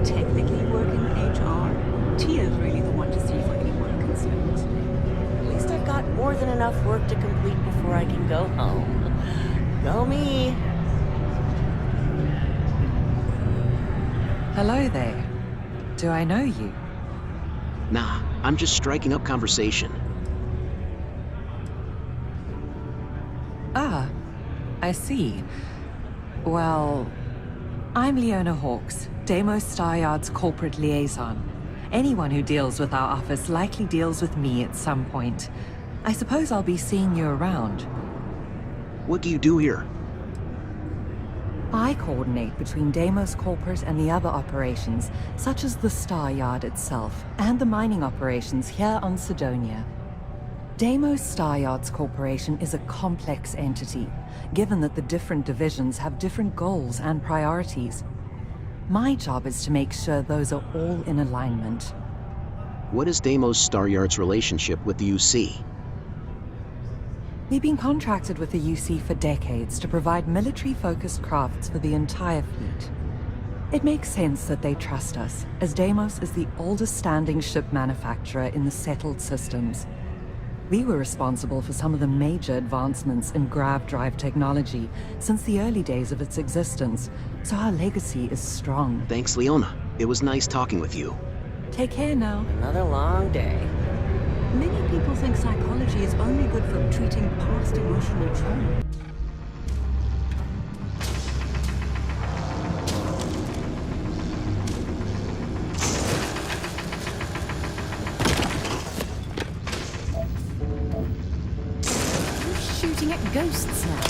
technically work in HR, Tia's really the one to see for any work concerns. At least I've got more than enough work to complete before I can go home. Go me! Hello there. Do I know you? Nah, I'm just striking up conversation. Ah, I see. Well, I'm Leona Hawkes, Deimos Staryard's corporate liaison. Anyone who deals with our office likely deals with me at some point. I suppose I'll be seeing you around. What do you do here? I coordinate between Deimos Corporate and the other operations, such as the Staryard itself, and the mining operations here on Sidonia. Deimos Staryard's corporation is a complex entity, given that the different divisions have different goals and priorities. My job is to make sure those are all in alignment. What is Deimos Staryard's relationship with the UC? We've been contracted with the UC for decades to provide military-focused crafts for the entire fleet. It makes sense that they trust us, as Deimos is the oldest standing ship manufacturer in the settled systems. We were responsible for some of the major advancements in grav drive technology since the early days of its existence, so our legacy is strong. Thanks, Leona. It was nice talking with you. Take care now. Another long day. Many people think psychology is only good for treating past emotional trauma. Shooting at ghosts now.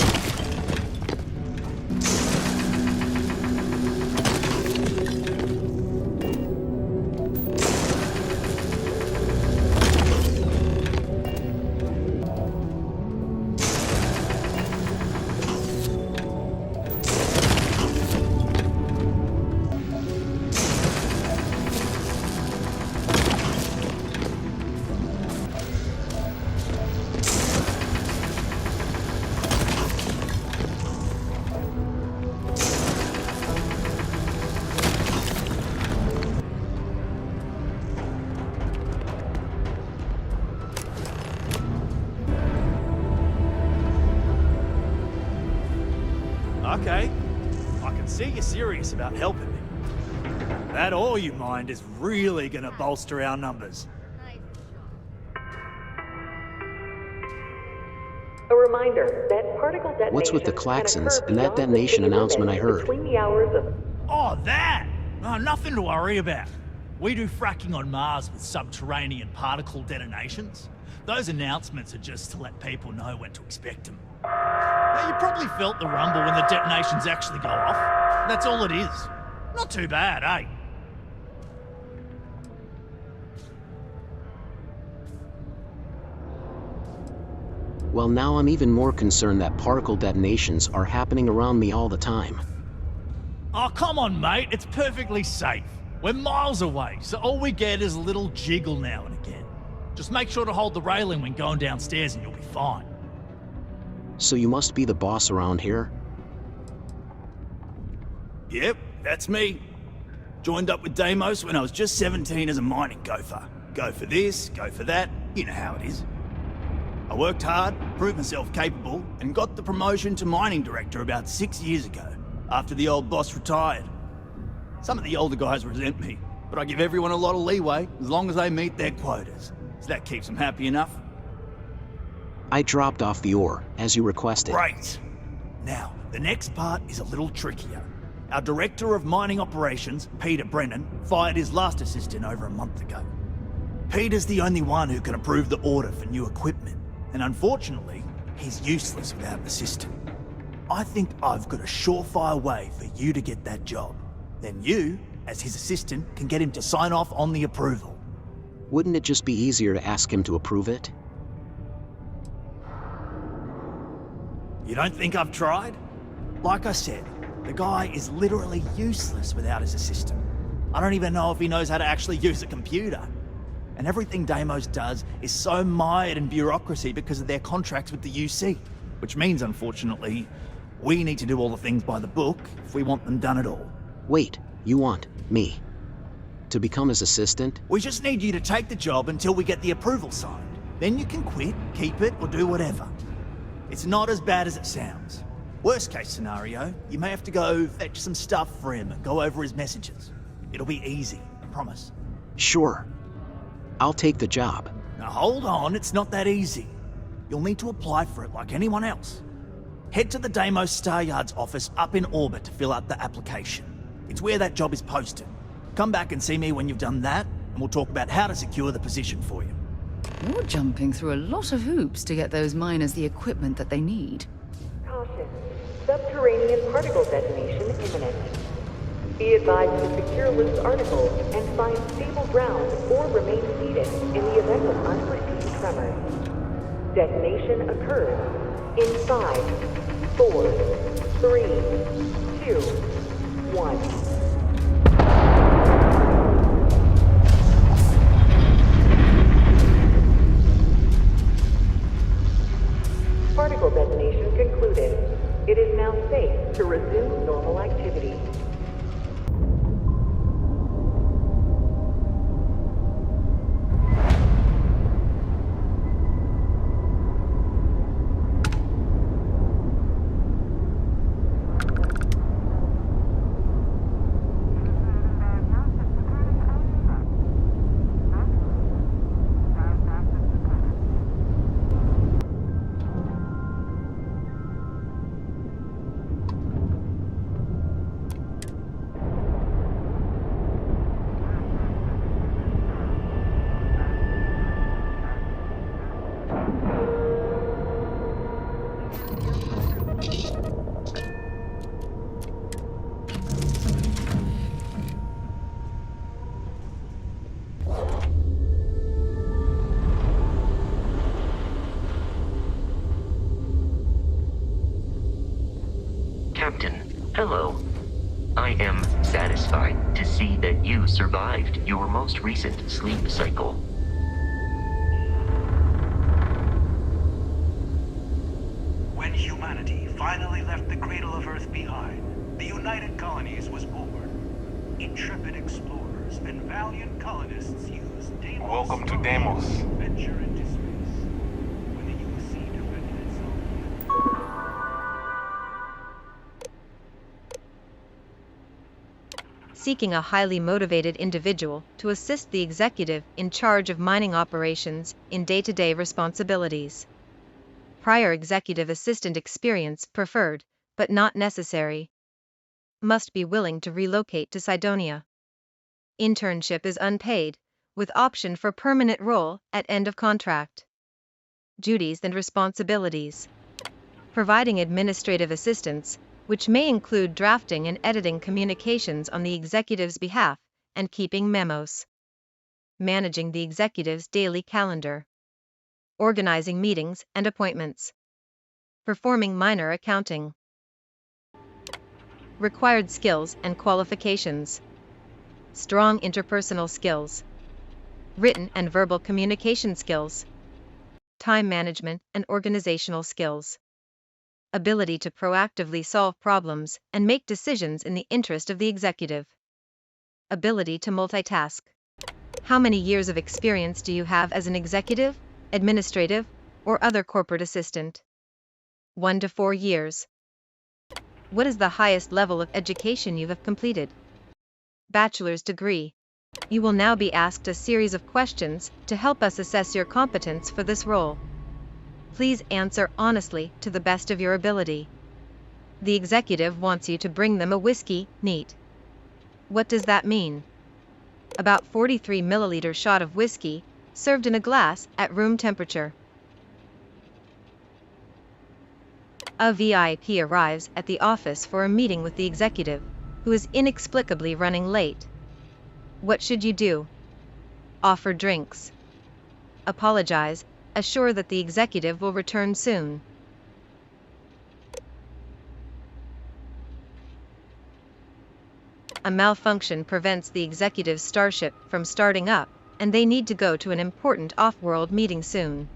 Okay, I can see you're serious about helping me. That ore you mined is really gonna bolster our numbers. A reminder that particle detonation What's with the can klaxons occur and that beyond the detonation city announcement I limits heard? Between the hours of Oh, that! Oh, nothing to worry about. We do fracking on Mars with subterranean particle detonations. Those announcements are just to let people know when to expect them. Now, you probably felt the rumble when the detonations actually go off. That's all it is. Not too bad, eh? Well, now I'm even more concerned that particle detonations are happening around me all the time. Oh, come on, mate. It's perfectly safe. We're miles away, so all we get is a little jiggle now and again. Just make sure to hold the railing when going downstairs and you'll be fine. So you must be the boss around here? Yep, that's me. Joined up with Deimos when I was just 17 as a mining gopher. Go for this, go for that, you know how it is. I worked hard, proved myself capable, and got the promotion to mining director about 6 years ago, after the old boss retired. Some of the older guys resent me, but I give everyone a lot of leeway as long as they meet their quotas. So that keeps them happy enough. I dropped off the ore, as you requested. Great. Now, the next part is a little trickier. Our Director of Mining Operations, Peter Brennan, fired his last assistant over a month ago. Peter's the only one who can approve the order for new equipment, and unfortunately, he's useless without an assistant. I think I've got a surefire way for you to get that job. Then you, as his assistant, can get him to sign off on the approval. Wouldn't it just be easier to ask him to approve it? You don't think I've tried? Like I said, the guy is literally useless without his assistant. I don't even know if he knows how to actually use a computer. And everything Deimos does is so mired in bureaucracy because of their contracts with the UC. Which means, unfortunately, we need to do all the things by the book if we want them done at all. Wait, you want me? To become his assistant? We just need you to take the job until we get the approval signed. Then you can quit, keep it, or do whatever. It's not as bad as it sounds. Worst case scenario, you may have to go fetch some stuff for him and go over his messages. It'll be easy, I promise. Sure. I'll take the job. Now hold on, it's not that easy. You'll need to apply for it like anyone else. Head to the Deimos Star Yard's office up in orbit to fill out the application. It's where that job is posted. Come back and see me when you've done that, and we'll talk about how to secure the position for you. You're jumping through a lot of hoops to get those miners the equipment that they need. Caution. Subterranean particle detonation imminent. Be advised to secure loose articles and find stable ground or remain seated in the event of unforeseen tremors. Detonation occurs in 5, 4, 3, 2, 1. Particle detonation concluded. It is now safe to resume normal activity. Captain, hello. I am satisfied to see that you survived your most recent sleep cycle. When humanity finally left the cradle of Earth behind, the United Colonies was born. Intrepid explorers and valiant colonists used Deimos. Welcome to Deimos. Venture into space. When the UC defended itself. Seeking a highly motivated individual to assist the executive in charge of mining operations in day-to-day responsibilities. Prior executive assistant experience preferred, but not necessary. Must be willing to relocate to Cydonia. Internship is unpaid, with option for permanent role at end of contract. Duties and responsibilities. Providing administrative assistance, which may include drafting and editing communications on the executive's behalf, and keeping memos. Managing the executive's daily calendar. Organizing meetings and appointments. Performing minor accounting. Required skills and qualifications. Strong interpersonal skills. Written and verbal communication skills. Time management and organizational skills. Ability to proactively solve problems and make decisions in the interest of the executive. Ability to multitask. How many years of experience do you have as an executive, administrative, or other corporate assistant? 1 to 4 years. What is the highest level of education you have completed? Bachelor's degree. You will now be asked a series of questions to help us assess your competence for this role. Please answer honestly to the best of your ability. The executive wants you to bring them a whiskey, neat. What does that mean? About 43 milliliter shot of whiskey, served in a glass at room temperature. A VIP arrives at the office for a meeting with the executive, who is inexplicably running late. What should you do? Offer drinks. Apologize, assure that the executive will return soon. A malfunction prevents the executive's starship from starting up, and they need to go to an important off-world meeting soon.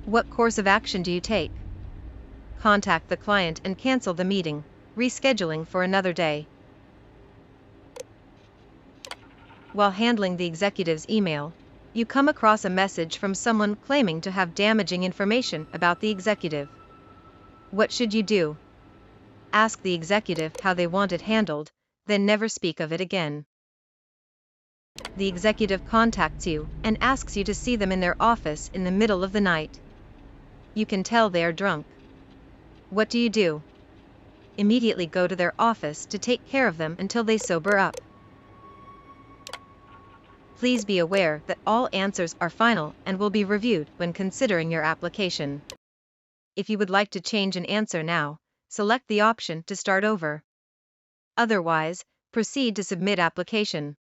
What course of action do you take? Contact the client and cancel the meeting, rescheduling for another day. While handling the executive's email, you come across a message from someone claiming to have damaging information about the executive. What should you do? Ask the executive how they want it handled, then never speak of it again. The executive contacts you and asks you to see them in their office in the middle of the night. You can tell they are drunk. What do? Immediately go to their office to take care of them until they sober up. Please be aware that all answers are final and will be reviewed when considering your application. If you would like to change an answer now, select the option to start over. Otherwise, proceed to submit application.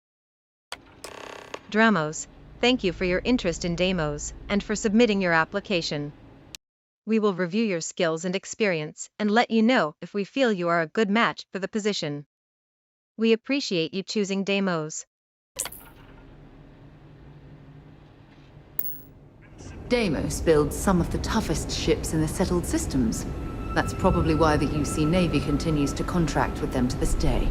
Dramos, thank you for your interest in Deimos and for submitting your application. We will review your skills and experience and let you know if we feel you are a good match for the position. We appreciate you choosing Deimos. Deimos builds some of the toughest ships in the settled systems. That's probably why the UC Navy continues to contract with them to this day.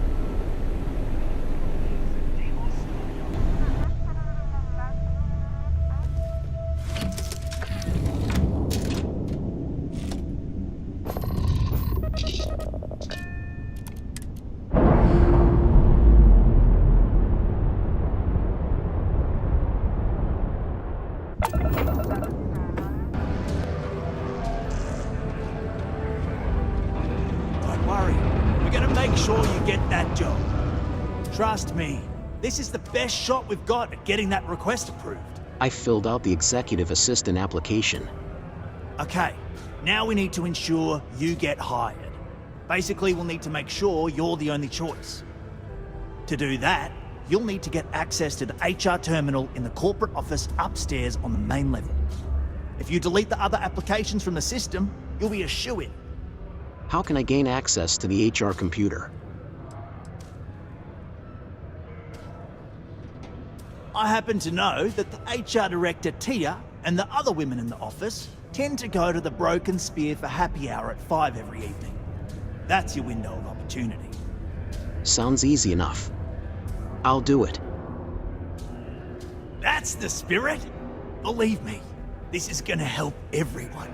Trust me, this is the best shot we've got at getting that request approved. I filled out the executive assistant application. Okay, now we need to ensure you get hired. Basically, we'll need to make sure you're the only choice. To do that, you'll need to get access to the HR terminal in the corporate office upstairs on the main level. If you delete the other applications from the system, you'll be a shoo-in. How can I gain access to the HR computer? I happen to know that the HR director, Tia, and the other women in the office tend to go to the Broken Spear for happy hour at 5 every evening. That's your window of opportunity. Sounds easy enough. I'll do it. That's the spirit. Believe me, this is gonna help everyone.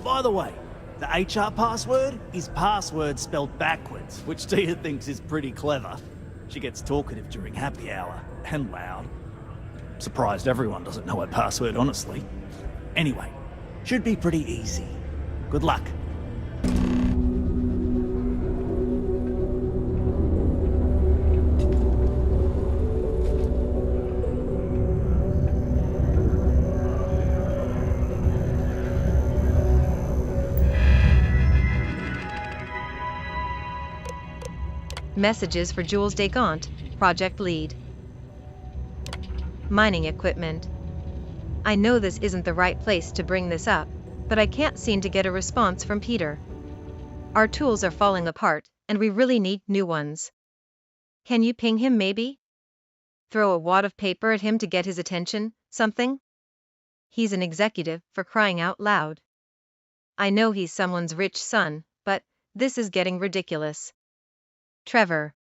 By the way, the HR password is password spelled backwards, which Tia thinks is pretty clever. She gets talkative during happy hour, and loud. Surprised everyone doesn't know her password, honestly. Anyway, should be pretty easy. Good luck. Messages for Jules Desgaunt, Project Lead. Mining equipment. I know this isn't the right place to bring this up, but I can't seem to get a response from Peter. Our tools are falling apart, and we really need new ones. Can you ping him maybe? Throw a wad of paper at him to get his attention, something? He's an executive, for crying out loud. I know he's someone's rich son, but this is getting ridiculous. Trevor.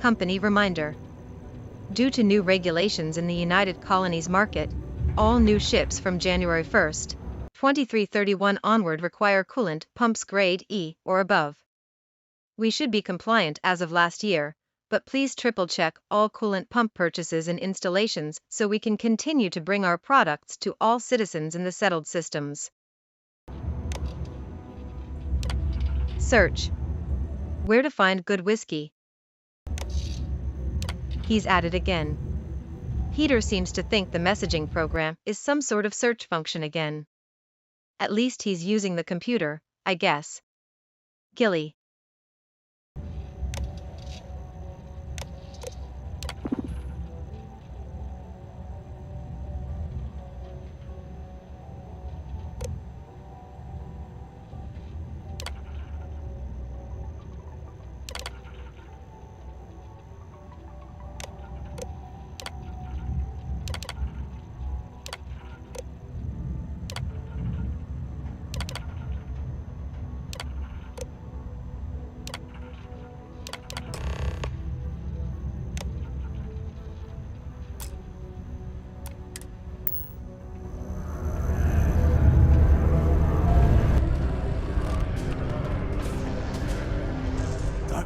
Company reminder. Due to new regulations in the United Colonies market, all new ships from January 1st, 2331 onward require coolant pumps grade E or above. We should be compliant as of last year, but please triple-check all coolant pump purchases and installations so we can continue to bring our products to all citizens in the settled systems. Search. Where to find good whiskey. He's at it again. Peter seems to think the messaging program is some sort of search function again. At least he's using the computer, I guess. Gilly.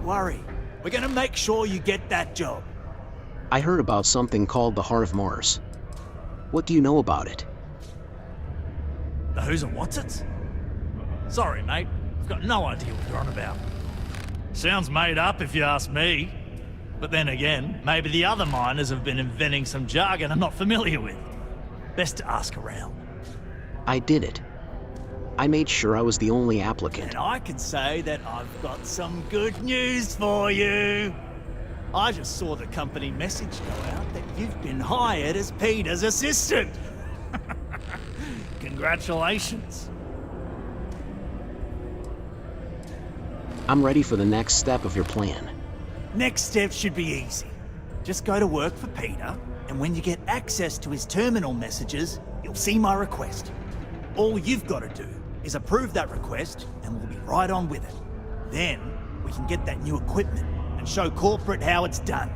worry. We're gonna make sure you get that job. I heard about something called the Heart of Mars. What do you know about it? The who's and what's it? Sorry, mate. I've got no idea what you're on about. Sounds made up if you ask me. But then again, maybe the other miners have been inventing some jargon I'm not familiar with. Best to ask around. I did it. I made sure I was the only applicant. And I can say that I've got some good news for you. I just saw the company message go out that you've been hired as Peter's assistant. Congratulations. I'm ready for the next step of your plan. Next step should be easy. Just go to work for Peter, and when you get access to his terminal messages, you'll see my request. All you've got to do is approve that request, and we'll be right on with it. Then, we can get that new equipment and show corporate how it's done.